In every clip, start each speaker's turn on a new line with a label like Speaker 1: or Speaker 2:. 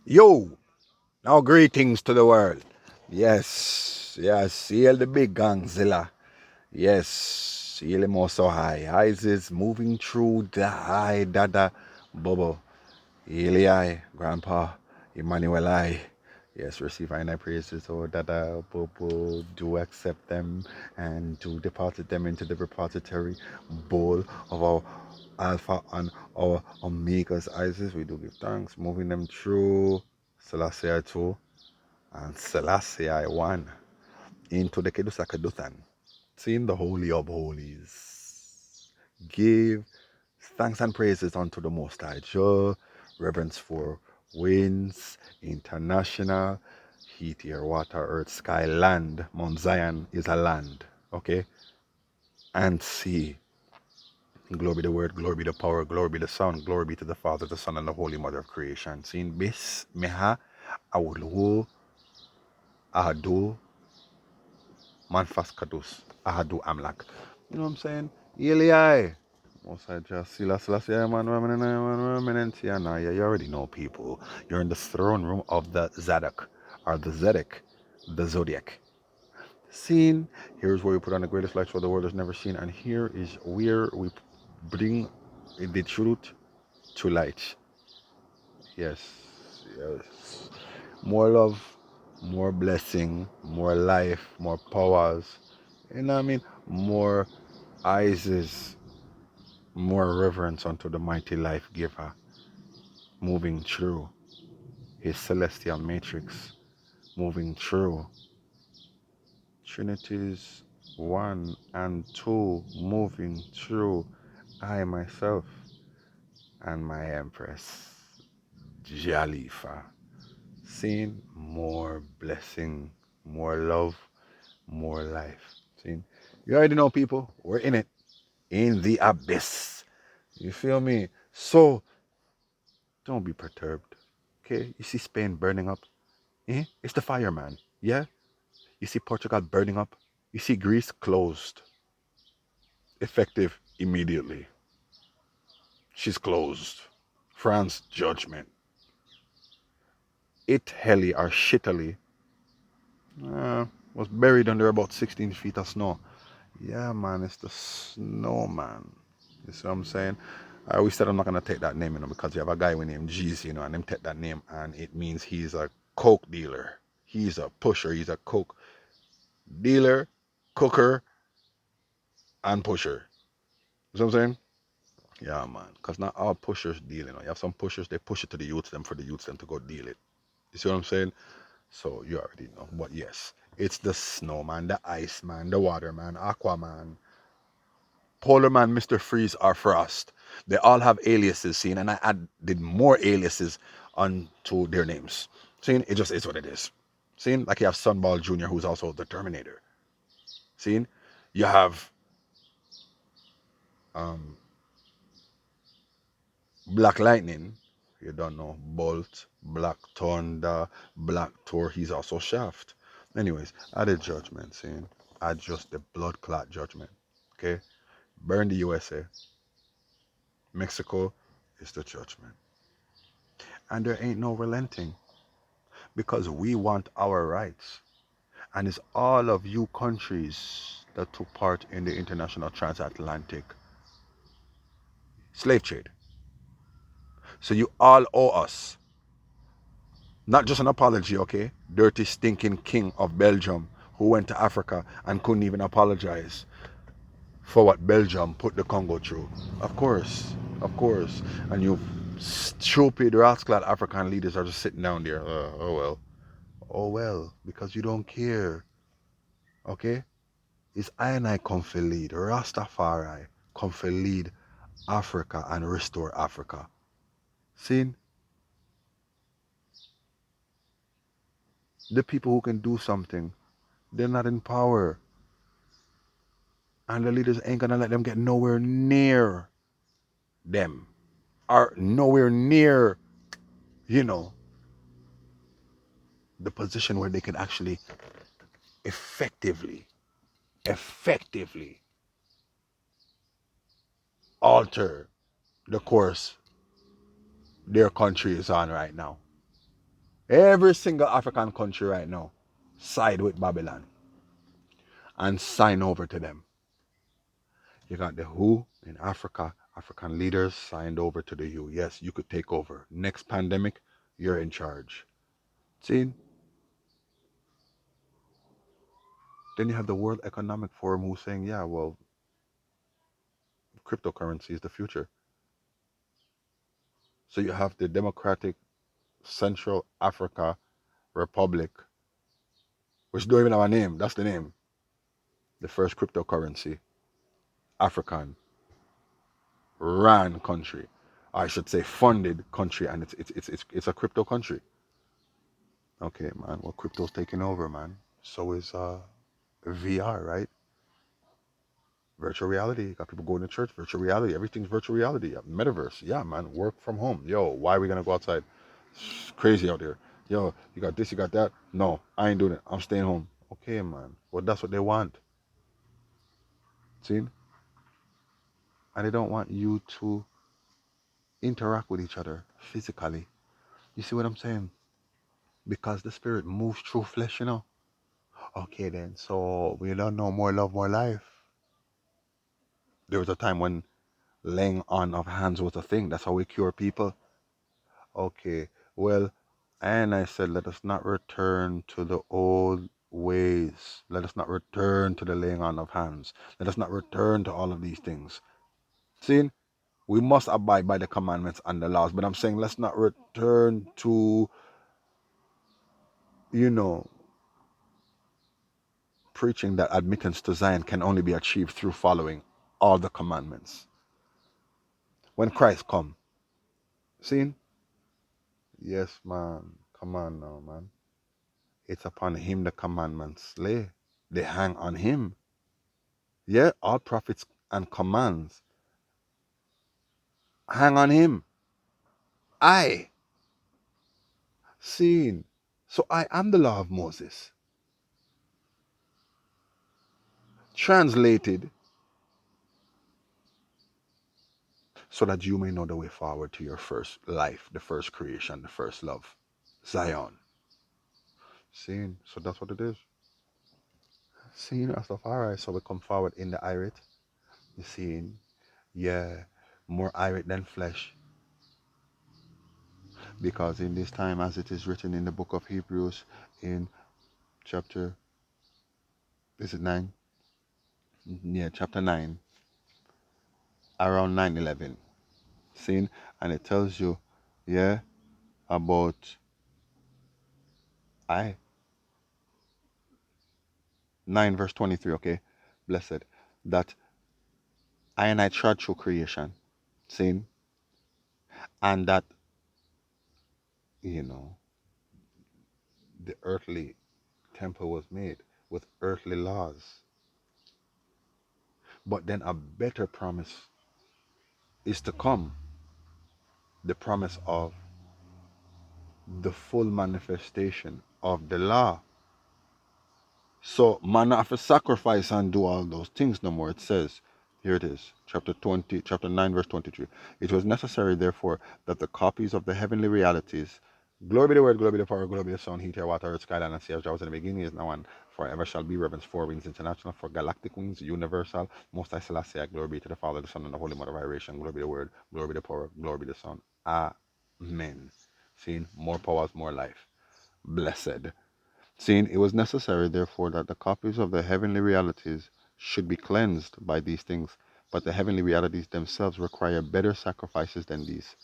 Speaker 1: Yo, now greetings to the world. Yes, hail the big gangzilla. Yes, hail him also high. Isis moving through the high dada bubble. Hail I, Grandpa, Emmanuel I. Yes, receive I praises, oh dada bubble. Do accept them and do deposit them into the repository bowl of our Alpha and our Omegas. Isis, we do give thanks, moving them through Selassie I 2 and Selassie I 1 into the Keddus seeing the Holy of Holies. Give thanks and praises unto the Most High Jah, reverence for winds, international, heat, air, water, earth, sky, land. Mount Zion is a land, okay? And sea. Glory be the word, glory be the power, glory be the son, glory be to the Father, the Son, and the Holy Mother of creation. Seeing bis, meha, awulhu, ahadu, manfas kadus, ahadu amlak. You know what I'm saying? Eli. Most I just see you already know, people. You're in the throne room of the Zadok, or the Zedek, the Zodiac. Scene. Here's where we put on the greatest lights show the world has never seen, and here is where we bring the truth to light. Yes, yes. More love, more blessing, more life, more powers. You know what I mean? More eyes, more reverence unto the mighty life giver, moving through his celestial matrix, moving through Trinities 1 and 2, moving through I myself and my Empress Jalifa. Seeing more blessing, more love, more life. Seeing, you already know, people, we're in it, in the abyss. You feel me? So don't be perturbed. Okay? You see Spain burning up? Eh? It's the fireman. Yeah? You see Portugal burning up? You see Greece closed. Effective immediately. She's closed. France judgment. Italy or Shitally was buried under about 16 feet of snow. Yeah, man, it's the snowman. You see what I'm saying? I always said I'm not gonna take that name, because you have a guy with name Jeezy, and him take that name, and it means he's a coke dealer. He's a pusher. He's a coke dealer, cooker, and pusher. You know what I'm saying? Yeah, man. Because not all pushers deal, You have some pushers, they push it to the youths, them for the youths, them to go deal it. You see what I'm saying? So you already know. But yes, it's the snowman, the iceman, the waterman, aquaman, polar man, Mr. Freeze, or Frost. They all have aliases, seen, and I added more aliases onto their names. Seeing, it just is what it is. Seeing, like you have Sunball Jr., who's also the Terminator. Seeing, you have um, Black Lightning, you don't know, Bolt, Black Thunder, Black Thor, he's also Shaft. Anyways, added judgment, saying, add just the blood clot judgment. Okay? Burn the USA. Mexico is the judgment. And there ain't no relenting, because we want our rights. And it's all of you countries that took part in the international transatlantic slave trade. So you all owe us. Not just an apology, okay? Dirty, stinking king of Belgium who went to Africa and couldn't even apologize for what Belgium put the Congo through. Of course, of course. And you stupid rascal African leaders are just sitting down there. Oh well. Oh well, because you don't care. Okay? It's I and I come for lead. Rastafari come for lead Africa and restore Africa. See? The people who can do something, they're not in power. And the leaders ain't gonna let them get nowhere near them. Or nowhere near, you know, the position where they can actually effectively, effectively alter the course their country is on right now. Every single African country right now side with Babylon and sign over to them. You got the WHO in Africa, African leaders signed over to the U. Yes, you could take over. Next pandemic, you're in charge. See? Then you have the World Economic Forum who's saying, yeah, well, cryptocurrency is the future. So you have the Democratic Central Africa Republic, which don't even have a name. That's the name. The first cryptocurrency, African, ran country. I should say funded country, and it's a crypto country. Okay, man. Well, crypto's taking over, man. So is VR, right? Virtual reality. You got people going to church. Virtual reality. Everything's virtual reality. Metaverse. Yeah, man. Work from home. Yo, why are we gonna go outside? It's crazy out there. Yo, you got this, you got that. No, I ain't doing it. I'm staying home. Okay, man. Well, that's what they want. See? And they don't want you to interact with each other physically. You see what I'm saying? Because the spirit moves through flesh, you know. Okay, then. So we don't know more love, more life. There was a time when laying on of hands was a thing. That's how we cure people. Okay, well, and I said, let us not return to the old ways. Let us not return to the laying on of hands. Let us not return to all of these things. See, we must abide by the commandments and the laws. But I'm saying, let's not return to, you know, preaching that admittance to Zion can only be achieved through following all the commandments. When Christ come, see? Yes, man. Come on now, man. It's upon him the commandments lay. They hang on him. Yeah, all prophets and commands hang on him. I seen. So I am the law of Moses. Translated so that you may know the way forward to your first life, the first creation, the first love. Zion. Seen. So that's what it is. Seen and stuff. Alright, so we come forward in the irate. You seen? Yeah. More irate than flesh. Because in this time, as it is written in the book of Hebrews, in chapter, is it 9? Yeah, chapter 9, around 9:11. Seen? And it tells you, yeah, about I 9 verse 23, okay? Blessed. That I and I trod through creation. Seen? And that, you know, the earthly temple was made with earthly laws. But then a better promise is to come. The promise of the full manifestation of the law. So man not have to sacrifice and do all those things no more. It says, here it is, chapter 9, verse 23. It was necessary, therefore, that the copies of the heavenly realities, glory be the word, glory be the power, glory be the sound, heat, air, water, earth, sky, land, and sea, as was in the beginning, is now, and forever shall be. Reverence for Wings International, for Galactic Wings, Universal, Most High Selassie, glory be to the Father, the Son, and the Holy Mother of Iration, glory be the word, glory be the power, glory be the sound. Amen. Seeing more powers, more life. Blessed. Seeing it was necessary, therefore, that the copies of the heavenly realities should be cleansed by these things, but the heavenly realities themselves require better sacrifices than these.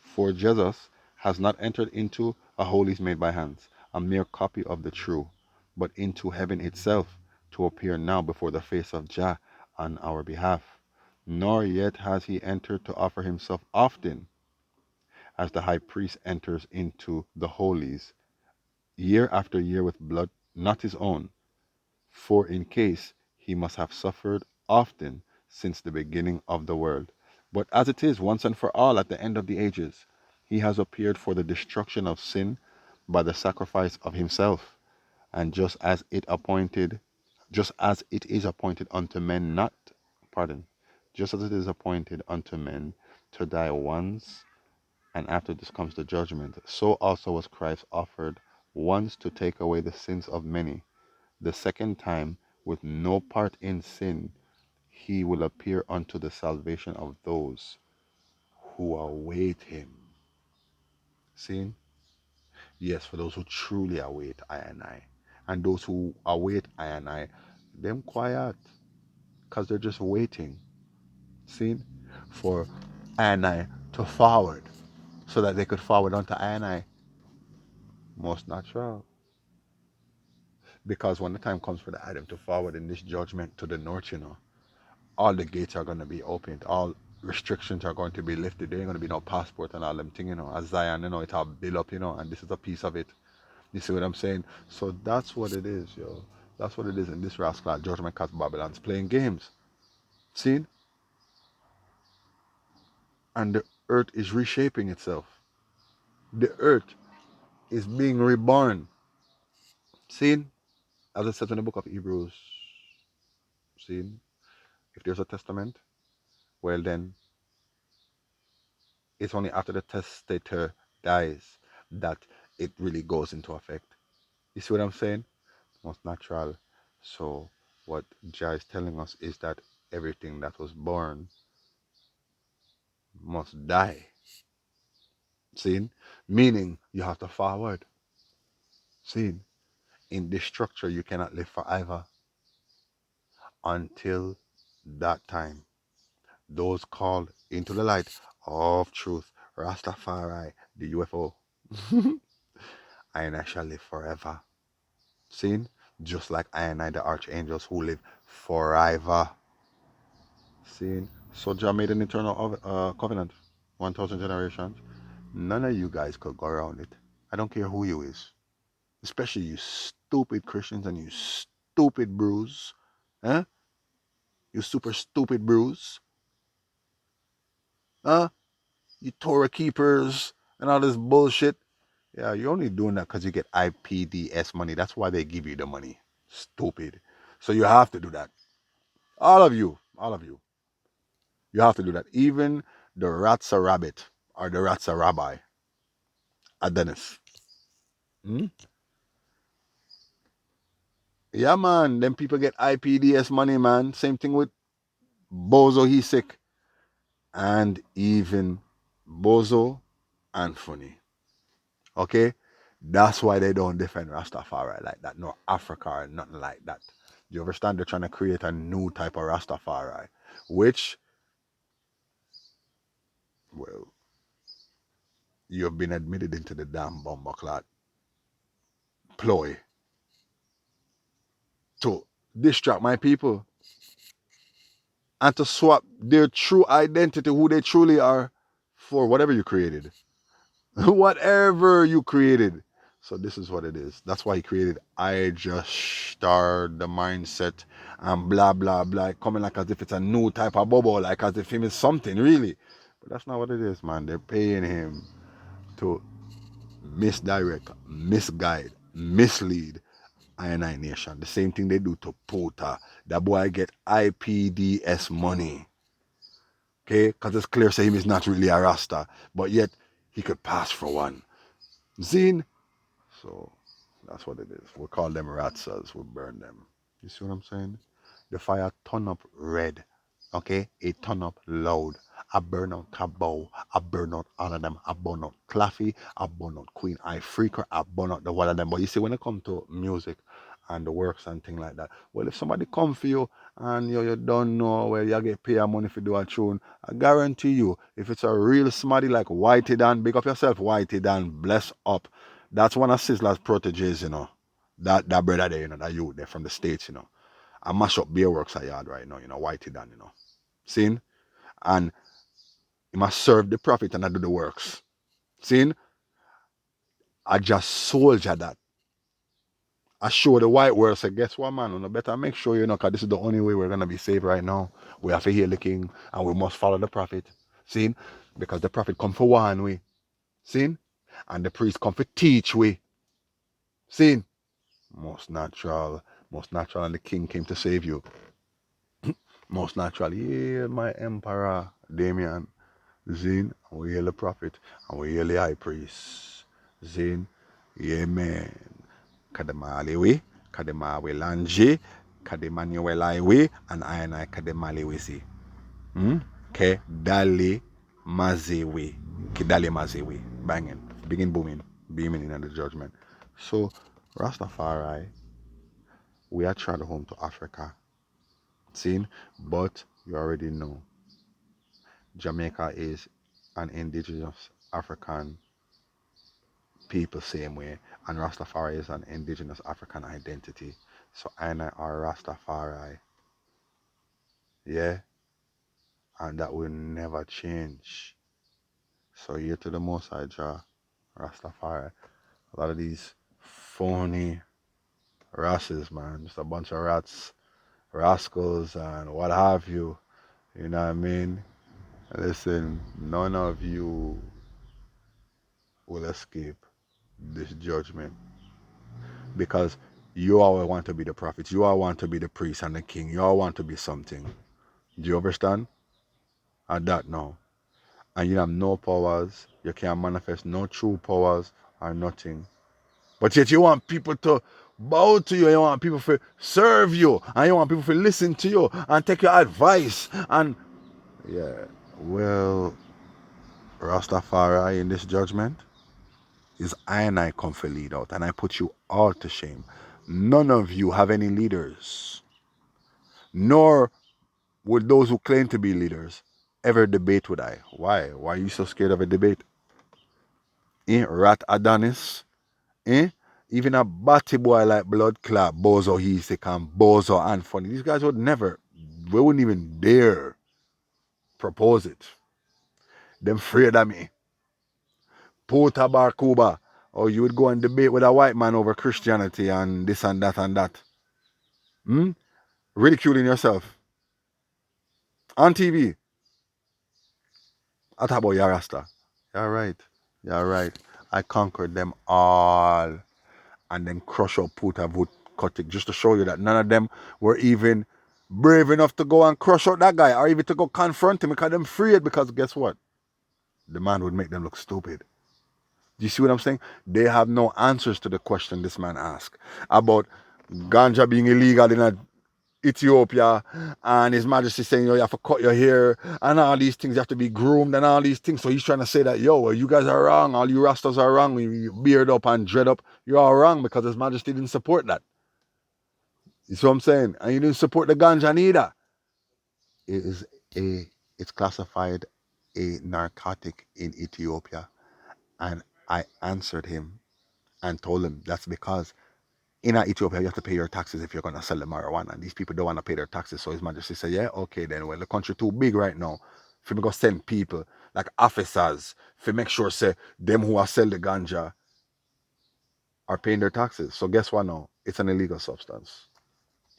Speaker 1: For Jesus has not entered into a holies made by hands, a mere copy of the true, but into heaven itself, to appear now before the face of Jah on our behalf. Nor yet has he entered to offer himself often, as the high priest enters into the holies, year after year with blood not his own, for in case he must have suffered often since the beginning of the world. But as it is once and for all at the end of the ages, he has appeared for the destruction of sin by the sacrifice of himself, and just as it is appointed unto men not, pardon, just as it is appointed unto men to die once, And after this comes the judgment. So also was Christ offered once to take away the sins of many. The second time, with no part in sin, he will appear unto the salvation of those who await him. See? Yes, for those who truly await I and I. And those who await I and I, them quiet, because they're just waiting. See? For I and I to forward, so that they could forward unto I and I. Most natural. Because when the time comes for the Adam to forward in this judgment to the north, all the gates are going to be opened. All restrictions are going to be lifted. There ain't going to be no passport and all them thing, As Zion, it all build up, and this is a piece of it. You see what I'm saying? So that's what it is, yo. That's what it is in this rascal judgment cause Babylon's playing games. See? And the earth is reshaping itself. The earth is being reborn. See? As it says in the book of Hebrews, see? If there's a testament, well then, it's only after the testator dies that it really goes into effect. You see what I'm saying? Most natural. So what Jah is telling us is that everything that was born must die. See? Meaning you have to forward. See? In this structure you cannot live forever until that time. Those called into the light of truth, Rastafari, the UFO, and I shall live forever. Seen? Just like I and I, the archangels who live forever. Seen? So Jah made an eternal covenant, 1,000 generations. None of you guys could go around it. I don't care who you is. Especially you stupid Christians and you stupid brews. Huh? You super stupid brews. Huh? You Torah keepers and all this bullshit. Yeah, you're only doing that because you get IPDS money. That's why they give you the money. Stupid. So you have to do that. All of you. All of you. You have to do that. Even the Ratsa Rabbit or the Ratsa Rabbi, a Dennis. Hmm? Yeah, man. Them people get IPDS money, man. Same thing with Bozo, he's sick. And even Bozo and Funny. Okay? That's why they don't defend Rastafari like that. No Africa or nothing like that. You understand? They're trying to create a new type of Rastafari. Which, well, you've been admitted into the damn bomber clot ploy to distract my people and to swap their true identity, who they truly are, for whatever you created. Whatever you created. So this is what it is. That's why he created I just started the mindset and blah blah blah, coming like as if it's a new type of bubble, like as if him is something really. But that's not what it is, man. They're paying him to misdirect, misguide, mislead I Nation. The same thing they do to Pota. That boy get IPDS money. Okay? Because it's clear say him is not really a Rasta. But yet, he could pass for one. Zine? So, that's what it is. We call them Ratsas. We burn them. You see what I'm saying? The fire turn up red. Okay? It turn up loud. I burn out Cabot. I burn out all of them. I burn out Claffy. I burn out Queen I Freaker. I burn out the one of them. But you see, when it comes to music and the works and things like that, well, if somebody come for you and you don't know where you get pay money if you do a tune, I guarantee you, if it's a real smarty like Whitey Dan, big up yourself, Whitey Dan, bless up. That's one of Sizzla's proteges, That brother there, that youth there from the States, I mash up beer works at yard right now, Whitey Dan, Seen? And he must serve the prophet and I do the works. Seen? I just soldier that. I show the white world, say, guess what, man? You better make sure, because this is the only way we're going to be saved right now. We have to hear the king and we must follow the prophet. Seen? Because the prophet come for one way. Seen? And the priest come for teach we. Seen? Most natural. Most natural. And the king came to save you. Most natural. Yeah, my emperor, Damien. Zin, and we hail the prophet, and we hail the high priest. Zin, yeah man. Kademaliwi, Kademawe Lanji, Kademanuelaiwi, and I Kademaliwisi. Kedali Maziwi. Kedali Maziwi. Banging. Begin booming. Beaming in the judgment. So, Rastafari, we are traveled home to Africa. Seen? But you already know Jamaica is an indigenous African people same way, and Rastafari is an indigenous African identity. So I and I are Rastafari, yeah, and that will never change. So here to the most I draw Rastafari. A lot of these phony rasses, man, just a bunch of rats, rascals, and what have you. You know what I mean? Listen, none of you will escape this judgment because you all want to be the prophets, you all want to be the priest and the king, you all want to be something. Do you understand? And that now. And you have no powers, you can't manifest no true powers or nothing. But yet you want people to bow to you, you want people to serve you, and you want people to listen to you and take your advice. And yeah, well, Rastafari in this judgment is I and I come for lead out, and I put you all to shame. None of you have any leaders, nor would those who claim to be leaders ever debate with I. Why? Why are you so scared of a debate? Rat Adonis? Eh? Even a batty boy like Blood Clot, Bozo Hisik and Bozo Anthony, these guys would never, we wouldn't even dare propose it. Them afraid of me. Puta Barcuba. Or you would go and debate with a white man over Christianity and this and that and that. Hmm? Ridiculing yourself. On TV. I talk about Yarasta. You're right. You're right. I conquered them all and then crush up Puta Vukotic just to show you that none of them were even brave enough to go and crush out that guy or even to go confront him because them afraid because guess what? The man would make them look stupid. Do you see what I'm saying? They have no answers to the question this man asked about ganja being illegal in Ethiopia, and His Majesty saying, yo, you have to cut your hair, and all these things, you have to be groomed, and all these things. So he's trying to say that, yo, well, you guys are wrong, all you Rastas are wrong, you beard up and dread up, you're all wrong because His Majesty didn't support that. You see what I'm saying? And you didn't support the ganja neither. It is it's classified a narcotic in Ethiopia. And I answered him and told him that's because in Ethiopia, you have to pay your taxes if you're going to sell the marijuana. And these people don't want to pay their taxes. So His Majesty said, yeah, okay, then, well, the country too big right now. For me go send people, like officers, for make sure, say, them who are sell the ganja are paying their taxes. So guess what now? It's an illegal substance.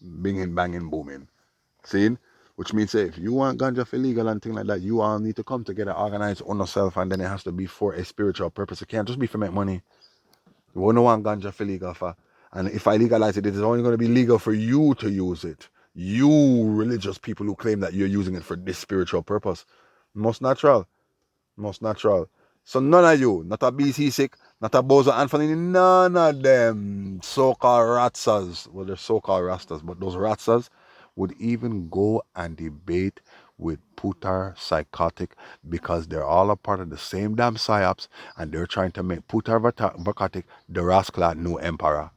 Speaker 1: Binging, banging, booming. Seeing? Which means, say, if you want ganja for legal and things like that, you all need to come together, organize on yourself, and then it has to be for a spiritual purpose. It can't just be for make money. You won't want ganja for legal for. And if I legalize it, it is only going to be legal for you to use it. You religious people who claim that you're using it for this spiritual purpose. Most natural. Most natural. So none of you, not a BC sick, not a Bozo Anthony, none of them so-called ratsas, well, they're so-called rastas, but those ratsas would even go and debate with Putar Psychotic because they're all a part of the same damn psyops and they're trying to make Putar Psychotic the rascal new emperor.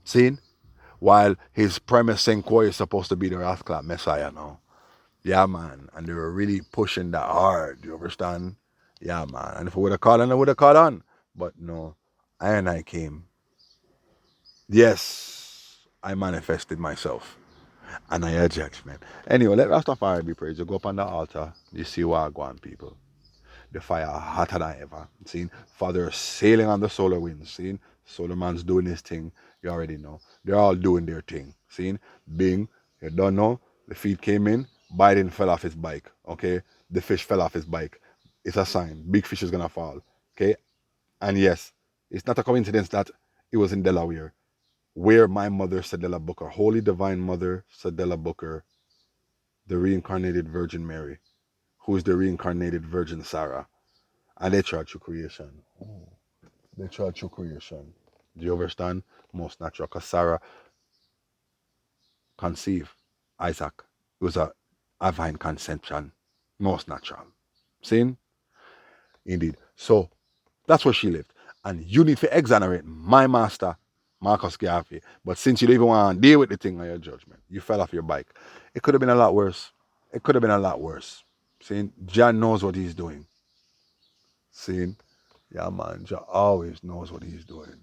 Speaker 1: Seen? While his premise Senko is supposed to be the rascal messiah now. Yeah, man. And they were really pushing that hard. You understand? Yeah, man. And if I would have caught on, I would have caught on. But no, I came. Yes, I manifested myself. And I had judgment. Anyway, let Rastafari be praised. You go up on the altar. You see what I go on, people. The fire hotter than ever. Seeing Father sailing on the solar winds. Seeing Solar Man's doing his thing. You already know. They're all doing their thing. Seeing Bing, you don't know. The feed came in. Biden fell off his bike. Okay. The fish fell off his bike. It's a sign. Big fish is gonna fall. Okay. And yes, it's not a coincidence that it was in Delaware, where my mother, Sadella Booker, Holy Divine Mother, Sadella Booker, the reincarnated Virgin Mary, who is the reincarnated Virgin Sarah. And they try to creation. They try to creation. Do you understand? Most natural. Because Sarah conceived Isaac. It was a divine conception. Most natural. Seen? Indeed. So that's where she lived. And you need to exonerate my master, Marcus Garvey. But since you don't even want to deal with the thing on your judgment, you fell off your bike. It could have been a lot worse. It could have been a lot worse. See, John knows what he's doing. See, yeah, man, Jah always knows what he's doing.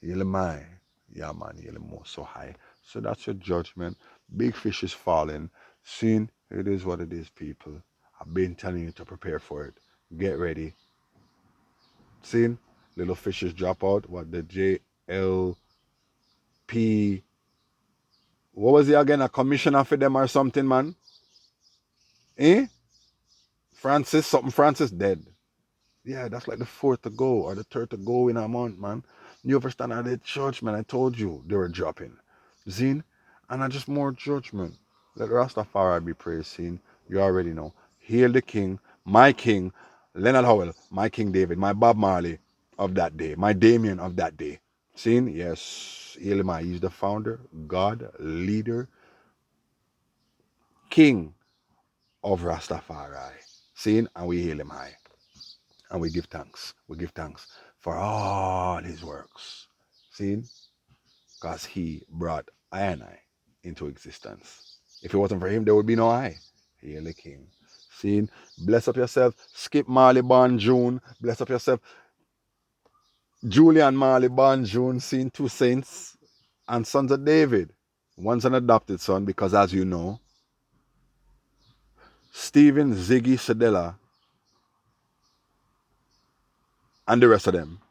Speaker 1: Yelemai, yeah, man, Yelemo so high. So that's your judgment. Big fish is falling. See, it is what it is, people. I've been telling you to prepare for it. Get ready. See, little fishes drop out. What the JLP? What was he again? A commissioner for them or something, man? Eh? Francis, something Francis dead. Yeah, that's like the fourth to go or the third to go in a month, man. You understand how the church, man, I told you they were dropping. Zine? And I just more judgment. Let Rastafari be praised, seen. You already know. Hail the king, Leonard Howell, my King David, my Bob Marley of that day, my Damien of that day. Seen? Yes. Hail him, he's the founder, God, leader, king of Rastafari. Seen? And we hail him high. And we give thanks. We give thanks for all his works. See? Because he brought I and I into existence. If it wasn't for him, there would be no I. Hail the King. See? Bless up yourself. Skip Marley born June. Bless up yourself. Julian Marley born June. Seen two saints and sons of David. One's an adopted son because, as you know, Stephen Ziggy Sedella and the rest of them,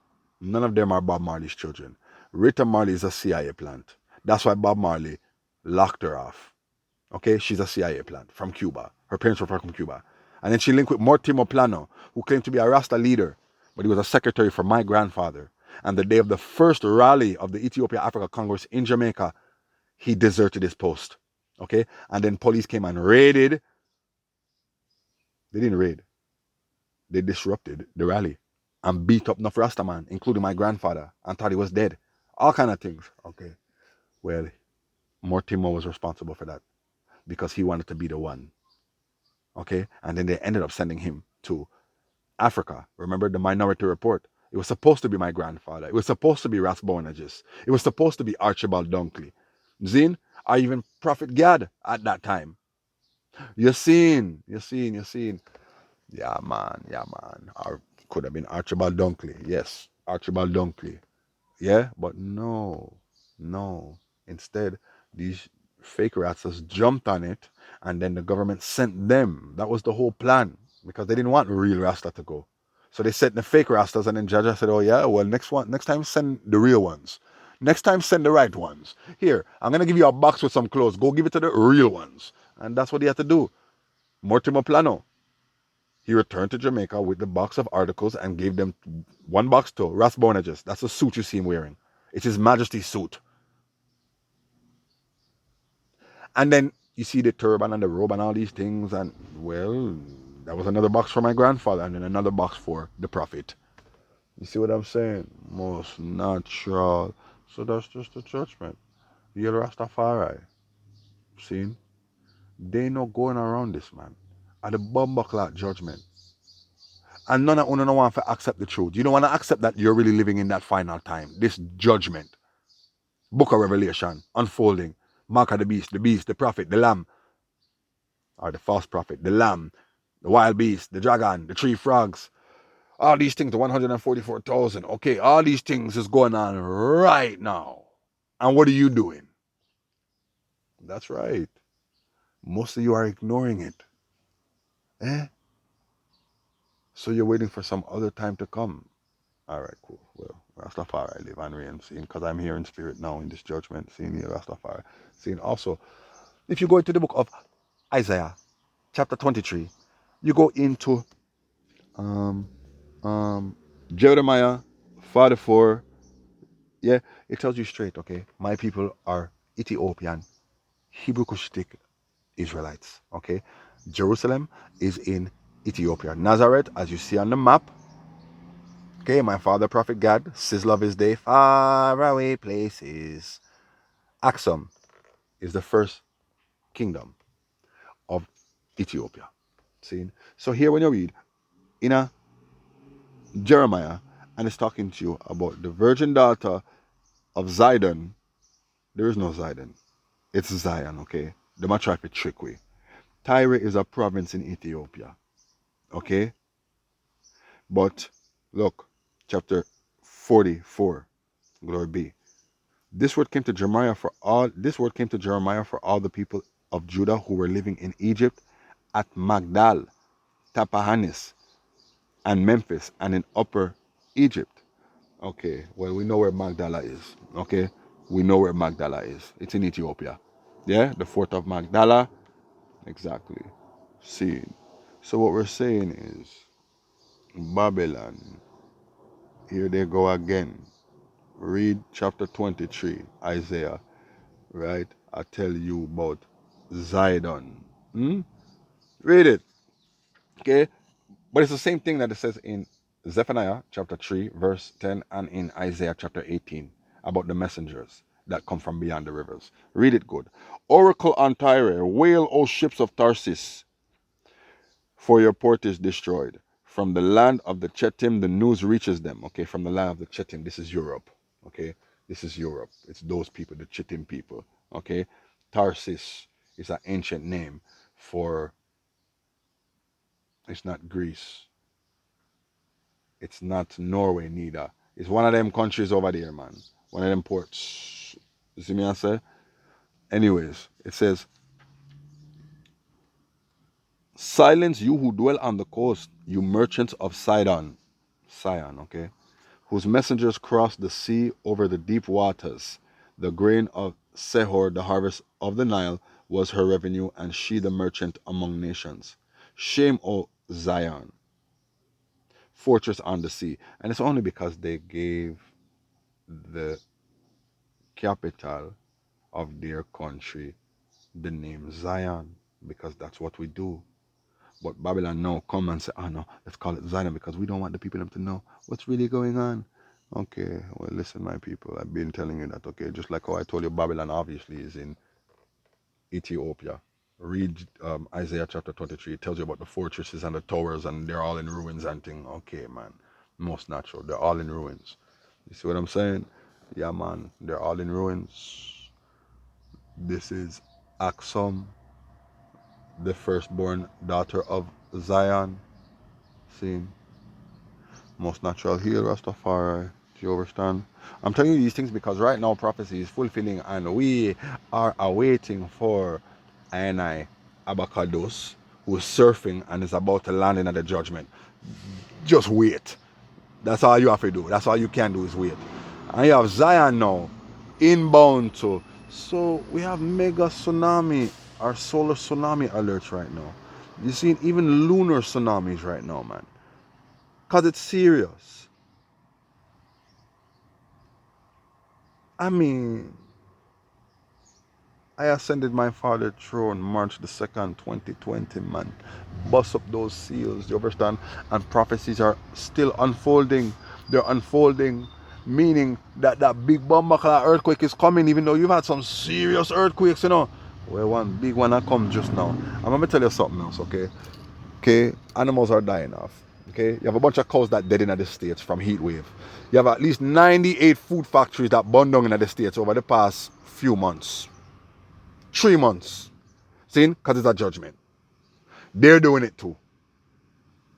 Speaker 1: none of them are Bob Marley's children. Rita Marley is a CIA plant. That's why Bob Marley locked her off. Okay, she's a CIA plant from Cuba. Her parents were from Cuba. And then she linked with Mortimer Plano, who claimed to be a Rasta leader, but he was a secretary for my grandfather. And the day of the first rally of the Ethiopia Africa Congress in Jamaica, he deserted his post. Okay, and then police came and raided. They didn't raid. They disrupted the rally and beat up enough Rastaman, including my grandfather, and thought he was dead. All kind of things. Okay. Well, Mortimer was responsible for that because he wanted to be the one. Okay. And then they ended up sending him to Africa. Remember the Minority Report? It was supposed to be my grandfather. It was supposed to be Ras Bonages. It was supposed to be Archibald Dunkley. Zin, or even Prophet Gad at that time. You're seeing. Yeah, man. Or could have been Archibald Dunkley. Yes, Archibald Dunkley. Yeah, but no. Instead, these fake rastas jumped on it, and then the government sent them. That was the whole plan because they didn't want real Rasta to go. So they sent the fake Rastas, and then Jaja said, "Oh yeah, well next time send the real ones. Next time send the right ones. Here, I'm gonna give you a box with some clothes. Go give it to the real ones." And that's what he had to do. Mortimer Plano. He returned to Jamaica with the box of articles and gave them one box to Ras Bonages. That's the suit you see him wearing. It's His Majesty's suit. And then you see the turban and the robe and all these things, and well, that was another box for my grandfather, and then another box for the prophet. You see what I'm saying? Most natural. So that's just the judgment. You're Rastafari. See? They no going around this, man. At the bumbuckler judgment. And none of you don't want to accept the truth. You don't want to accept that you're really living in that final time. This judgment. Book of Revelation unfolding. Mark of the beast, the prophet, the lamb, or the false prophet, the lamb, the wild beast, the dragon, the three frogs. All these things, the 144,000. Okay, all these things is going on right now. And what are you doing? That's right. Most of you are ignoring it. Eh? So you're waiting for some other time to come. All right, cool. Well, Rastafari live and reign, seeing, because I'm here in spirit now in this judgment, seeing you, Rastafari. Seeing also, if you go into the book of Isaiah, chapter 23, you go into um, Jeremiah 44. Yeah, it tells you straight, okay? My people are Ethiopian, Hebrew Cushitic Israelites, okay? Jerusalem is in Ethiopia. Nazareth, as you see on the map, okay, my father, Prophet Gad, sizzle of his day, far away places. Axum is the first kingdom of Ethiopia. See? So here when you read in a Jeremiah, and it's talking to you about the virgin daughter of Zidon, there is no Zidon. It's Zion, okay? They might try to trick we. Tyre is a province in Ethiopia, okay? But look, chapter 44, glory be. This word came to Jeremiah for all the people of Judah who were living in Egypt at Magdal, Tapahanis, and Memphis, and in Upper Egypt. Okay, well, we know where Magdala is. Okay, we know where Magdala is. It's in Ethiopia. Yeah, the fort of Magdala. Exactly. See. So what we're saying is Babylon. Here they go again. Read chapter 23, Isaiah. Right? I tell you about Zidon. Hmm? Read it. Okay? But it's the same thing that it says in Zephaniah chapter 3, verse 10, and in Isaiah chapter 18 about the messengers that come from beyond the rivers. Read it good. Oracle on Tyre, wail, O ships of Tarsus, for your port is destroyed. From the land of the Chetim, the news reaches them. Okay, from the land of the Chetim, this is Europe. Okay, this is Europe. It's those people, the Chetim people. Okay, Tarsus is an ancient name for, it's not Greece. It's not Norway neither. It's one of them countries over there, man. One of them ports. You see me I say? Anyways, it says, silence you who dwell on the coast, you merchants of Sidon. Sion, okay? Whose messengers cross the sea over the deep waters. The grain of Sehor, the harvest of the Nile, was her revenue, and she the merchant among nations. Shame, O Zion, fortress on the sea. And it's only because they gave the capital of their country the name Zion, because that's what we do. But Babylon now come and say, oh no, let's call it Zion because we don't want the people them to know what's really going on. Okay, well listen, my people, I've been telling you that, okay, just like how I told you Babylon obviously is in Ethiopia. Read Isaiah chapter 23. It tells you about the fortresses and the towers and they're all in ruins and thing. Okay, man. Most natural. They're all in ruins. You see what I'm saying? Yeah, man. They're all in ruins. This is Axum, the firstborn daughter of Zion. See, most natural heal Rastafari. Do you understand? I'm telling you these things because right now prophecy is fulfilling and we are awaiting for Abba Keddus, who is surfing and is about to land in at the judgment. Just wait. That's all you have to do. That's all you can do is wait. And you have Zion now, inbound to. So we have mega tsunami or solar tsunami alerts right now. You see, even lunar tsunamis right now, man. Because it's serious. I mean, I ascended my father's throne March the 2nd, 2020, man. Bust up those seals, you understand? And prophecies are still unfolding. They're unfolding, meaning that that big Bombakla earthquake is coming, even though you've had some serious earthquakes, you know. Well, one big one that come just now. I'm going to tell you something else, okay? Okay, animals are dying off. Okay, you have a bunch of cows that dead in the States from heat wave. You have at least 98 food factories that burned down in the States over the past few months. 3 months. See? Because it's a judgment. They're doing it too.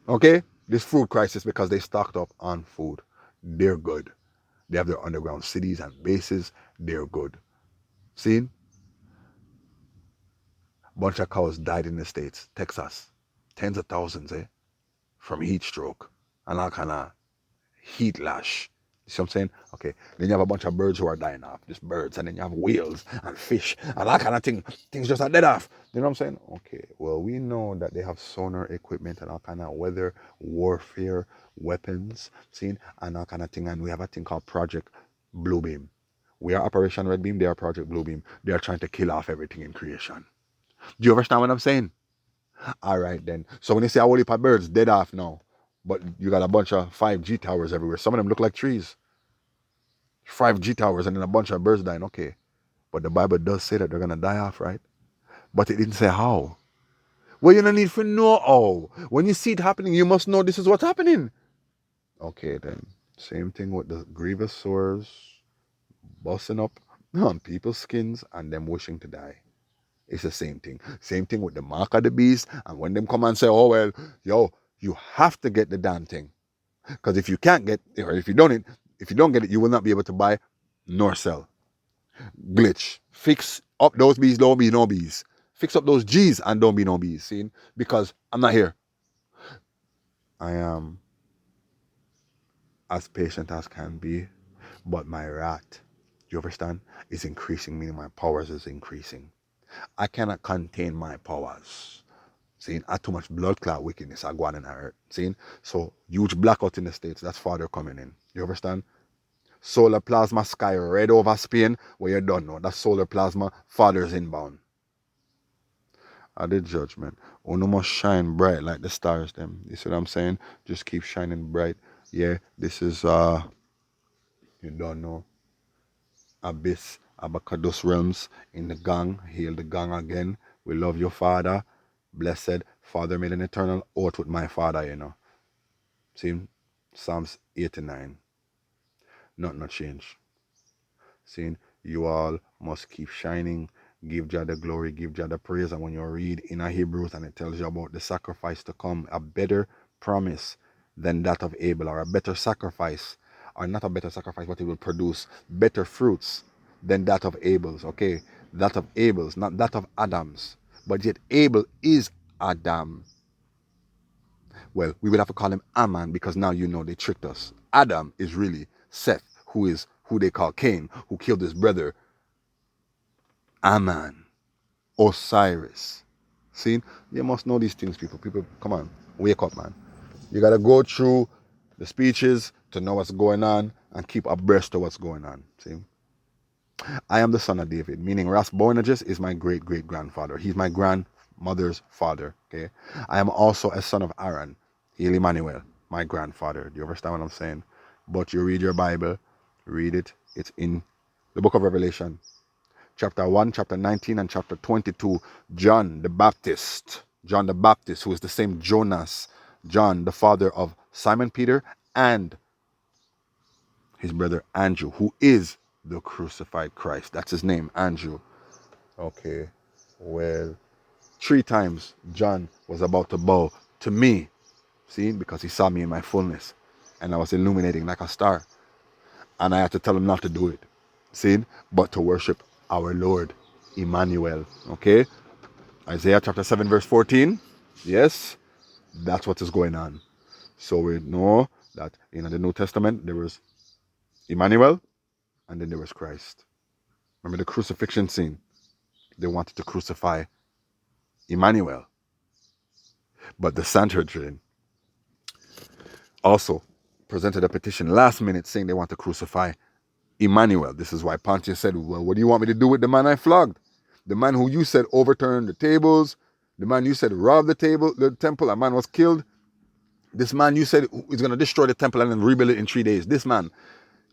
Speaker 1: Okay? This food crisis because they stocked up on food. They're good. They have their underground cities and bases. They're good. See? Bunch of cows died in the States. Texas. Tens of thousands, eh? From heat stroke. And all kind of heat lash. You see what I'm saying? Okay. Then you have a bunch of birds who are dying off. Just birds. And then you have whales and fish and that kind of thing. Things just are dead off. You know what I'm saying? Okay. Well, we know that they have sonar equipment and all kind of weather warfare weapons, seen, and all kind of thing. And we have a thing called Project Bluebeam. We are Operation Red Beam. They are Project Bluebeam. They are trying to kill off everything in creation. Do you understand what I'm saying? All right then. So when you see a whole heap of birds dead off now, but you got a bunch of 5G towers everywhere. Some of them look like trees. 5G towers and then a bunch of birds dying. Okay. But the Bible does say that they're gonna die off, right? But it didn't say how. Well, you don't need to know how. When you see it happening, you must know this is what's happening. Okay then. Same thing with the grievous sores busting up on people's skins and them wishing to die. It's the same thing. Same thing with the mark of the beast. And when them come and say, oh well, yo, you have to get the damn thing. Because if you can't get, or if you don't get it, you will not be able to buy nor sell. Glitch. Fix up those B's, don't be no B's. Fix up those G's and don't be no B's. See? Because I'm not here. I am as patient as can be, but my wrath, you understand, is increasing, meaning my powers is increasing. I cannot contain my powers. See, I too much blood clot wickedness I go on in the earth. See? So huge blackout in the States, that's father coming in. You understand? Solar plasma sky red over Spain, where you don't know. That's solar plasma, father's inbound. At the judgment. Uno must shine bright like the stars them. You see what I'm saying? Just keep shining bright. Yeah, this is you don't know. Abyss, Abba Keddus realms in the gang. Hail the gang again. We love your father. Blessed. Father made an eternal oath with my father, you know. See? Psalms 89. Not no change. Saying you all must keep shining, give Jah the glory, give Jah the praise. And when you read in a Hebrews and it tells you about the sacrifice to come, a better promise than that of Abel, or a better sacrifice, or not a better sacrifice, but it will produce better fruits than that of Abel's. Okay, that of Abel's, not that of Adam's, but yet Abel is Adam. Well, we would have to call him Aman because now you know they tricked us. Adam is really Seth, who is who they call Cain, who killed his brother Aman, Osiris. See, you must know these things, people. People, come on, wake up, man. You gotta go through the speeches to know what's going on and keep abreast of what's going on. See, I am the son of David, meaning Ras Boanerges is my great great grandfather. He's my grandmother's father. Okay, I am also a son of Aaron, Emmanuel, my grandfather. Do you understand what I'm saying? But you read your Bible, read it. It's in the book of Revelation, chapter 1, chapter 19, and chapter 22. John the Baptist, who is the same Jonas, John, the father of Simon Peter, and his brother Andrew, who is the crucified Christ. That's his name, Andrew. Okay, well, 3 times John was about to bow to me, see, because he saw me in my fullness, and I was illuminating like a star, and I had to tell him not to do it, see, but to worship our Lord, Emmanuel. Okay, Isaiah chapter 7 verse 14. Yes, that's what is going on. So we know that in the New Testament there was Emmanuel and then there was Christ. Remember the crucifixion scene? They wanted to crucify Emmanuel. But the Sanhedrin also presented a petition last minute saying they want to crucify Emmanuel. This is why Pontius said, well, what do you want me to do with the man I flogged? The man who you said overturned the tables, the man you said robbed the temple, a man was killed. This man you said is going to destroy the temple and then rebuild it in 3 days. This man,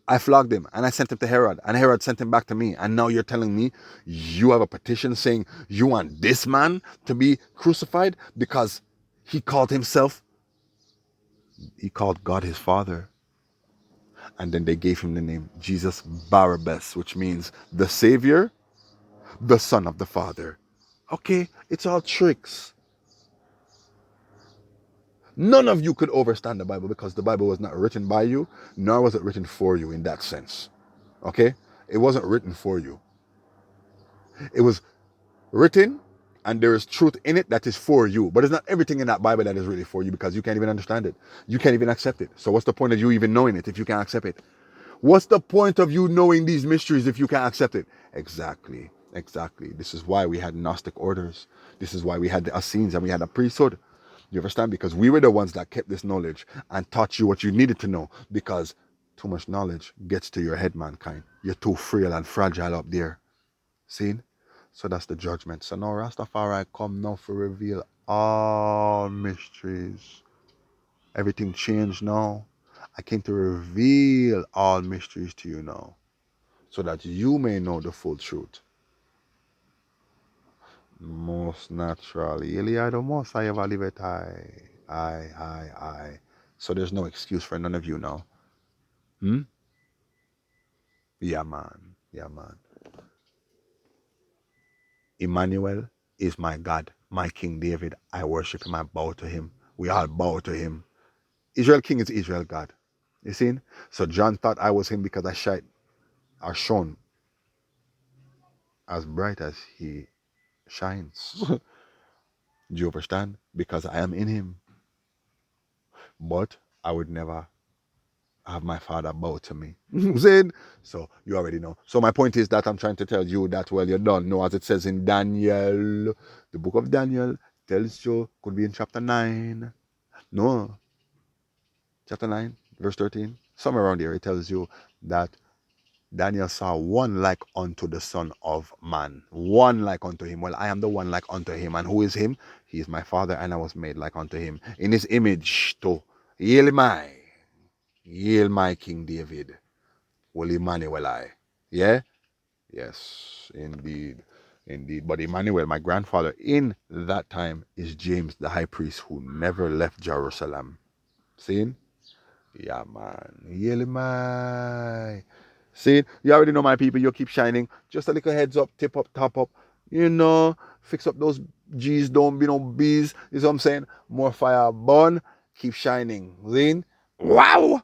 Speaker 1: I flogged him and I sent him to Herod and Herod sent him back to me. And now you're telling me you have a petition saying you want this man to be crucified because he called God his father. And then they gave him the name Jesus Barabbas, which means the Savior, the Son of the Father. Okay, it's all tricks. None of you could understand the Bible because the Bible was not written by you, nor was it written for you in that sense. Okay? It wasn't written for you. It was written and there is truth in it that is for you. But it's not everything in that Bible that is really for you because you can't even understand it. You can't even accept it. So what's the point of you even knowing it if you can't accept it? What's the point of you knowing these mysteries if you can't accept it? Exactly. This is why we had Gnostic orders. This is why we had the Essenes and we had a priesthood. You understand? Because we were the ones that kept this knowledge and taught you what you needed to know. Because too much knowledge gets to your head, mankind. You're too frail and fragile up there. See? So that's the judgment. So now Rastafari come now for reveal all mysteries. Everything changed now. I came to reveal all mysteries to you now, so that you may know the full truth. Most naturally. Eli the most I ever live it I. So there's no excuse for none of you now. Hmm? Yeah man. Yeah man. Emmanuel is my God, my King David. I worship him, I bow to him. We all bow to him. Israel King is Israel God. You see? So John thought I was him because I shone as bright as he shines. Do you understand? Because I am in him. But I would never have my father bow to me. Saying? So you already know. So my point is that I'm trying to tell you that well you don't know as it says in Daniel. The book of Daniel tells you, could be in chapter 9. No, chapter 9, verse 13. Somewhere around here it tells you that Daniel saw one like unto the Son of Man. One like unto him. Well, I am the one like unto him. And who is him? He is my father, and I was made like unto him. In his image, to yield my King David. Will Emmanuel I. Yeah? Yes, indeed. Indeed. But Emmanuel, my grandfather, in that time is James the high priest who never left Jerusalem. See? Yeah, man. Yelly my. See, you already know my people. You keep shining. Just a little heads up, tip up, top up. You know, fix up those G's. Don't be no B's. You know what I'm saying? More fire burn. Keep shining. See? Wow.